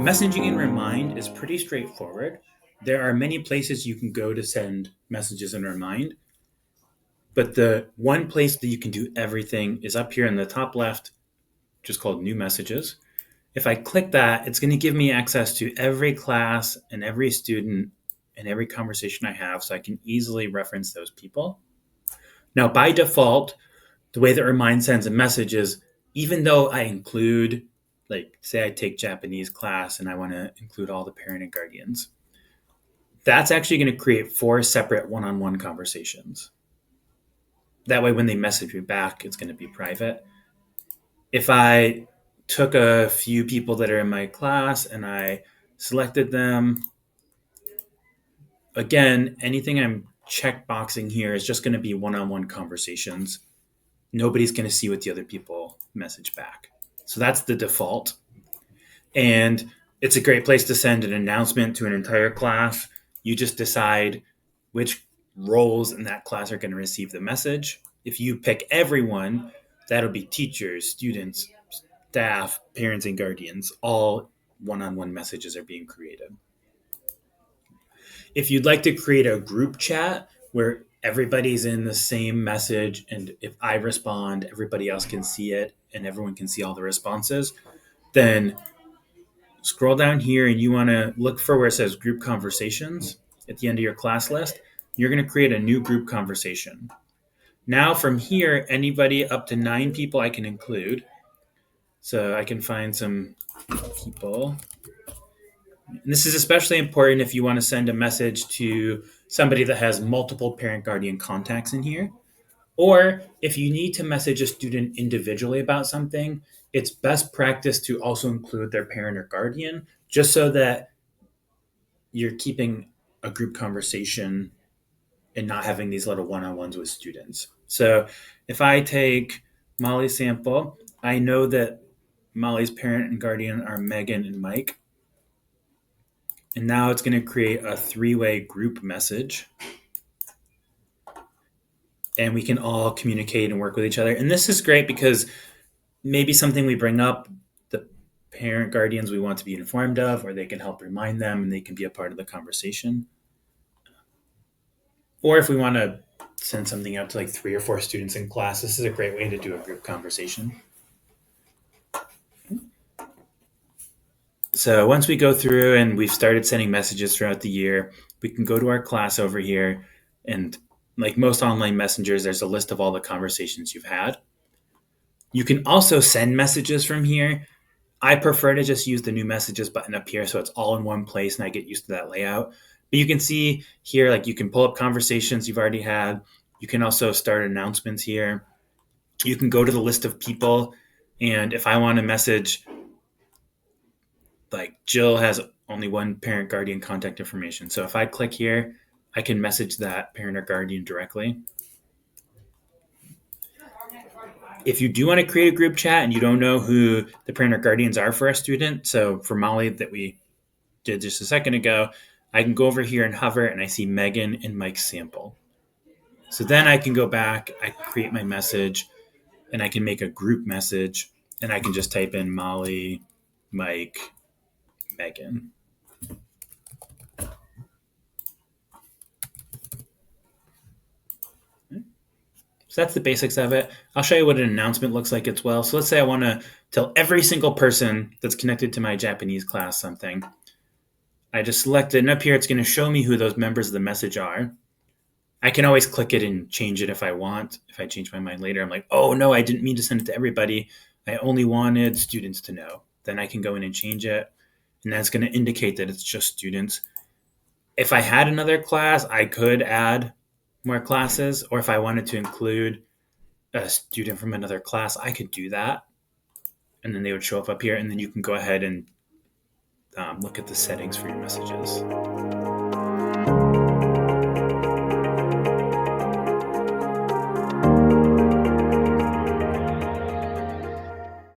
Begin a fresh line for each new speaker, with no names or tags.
Messaging in Remind is pretty straightforward. There are many places you can go to send messages in Remind, but the one place that you can do everything is up here in the top left, just called New Messages. If I click that, it's going to give me access to every class and every student and every conversation I have, so I can easily reference those people. Now, by default, the way that Remind sends a message is even though I include, like, say I take Japanese class and I want to include all the parent and guardians, that's actually going to create four separate one on one conversations. That way, when they message me back, it's going to be private. If I took a few people that are in my class and I selected them, again, anything I'm checkboxing here is just going to be one on one conversations. Nobody's going to see what the other people message back. So that's the default. And it's a great place to send an announcement to an entire class. You just decide which roles in that class are going to receive the message. If you pick everyone, that'll be teachers, students, staff, parents, and guardians. All one on one messages are being created. If you'd like to create a group chat where everybody's in the same message, and if I respond, everybody else can see it and everyone can see all the responses, then scroll down here and you want to look for where it says group conversations at the end of your class list. You're going to create a new group conversation. Now, from here, anybody up to 9 people I can include. So I can find some people. And this is especially important if you want to send a message to somebody that has multiple parent guardian contacts in here. Or if you need to message a student individually about something, it's best practice to also include their parent or guardian, just so that you're keeping a group conversation and not having these little one on ones with students. So if I take Molly's sample, I know that Molly's parent and guardian are Megan and Mike. And now it's going to create a 3-way group message. And we can all communicate and work with each other. And this is great because maybe something we bring up, the parent guardians we want to be informed of, or they can help remind them and they can be a part of the conversation. Or if we want to send something out to like 3 or 4 students in class, this is a great way to do a group conversation. So once we go through and we've started sending messages throughout the year, we can go to our class over here, and like most online messengers, there's a list of all the conversations you've had. You can also send messages from here. I prefer to just use the new messages button up here so it's all in one place and I get used to that layout. But you can see here, like, you can pull up conversations you've already had. You can also start announcements here. You can go to the list of people, and if I want to message, like, Jill has only one parent guardian contact information. So if I click here, I can message that parent or guardian directly. If you do want to create a group chat and you don't know who the parent or guardians are for a student, so for Molly that we did just a second ago, I can go over here and hover and I see Megan and Mike's sample. So then I can go back, I create my message, and I can make a group message, and I can just type in Molly, Mike, Megan. So that's the basics of it. I'll show you what an announcement looks like as well. So let's say I want to tell every single person that's connected to my Japanese class something. I just select it, and up here it's going to show me who those members of the message are. I can always click it and change it if I want. If I change my mind later, I'm like, oh no, I didn't mean to send it to everybody. I only wanted students to know. Then I can go in and change it, and that's going to indicate that it's just students. If I had another class, I could add more classes, or if I wanted to include a student from another class, I could do that. And then they would show up here, and then you can go ahead and look at the settings for your messages.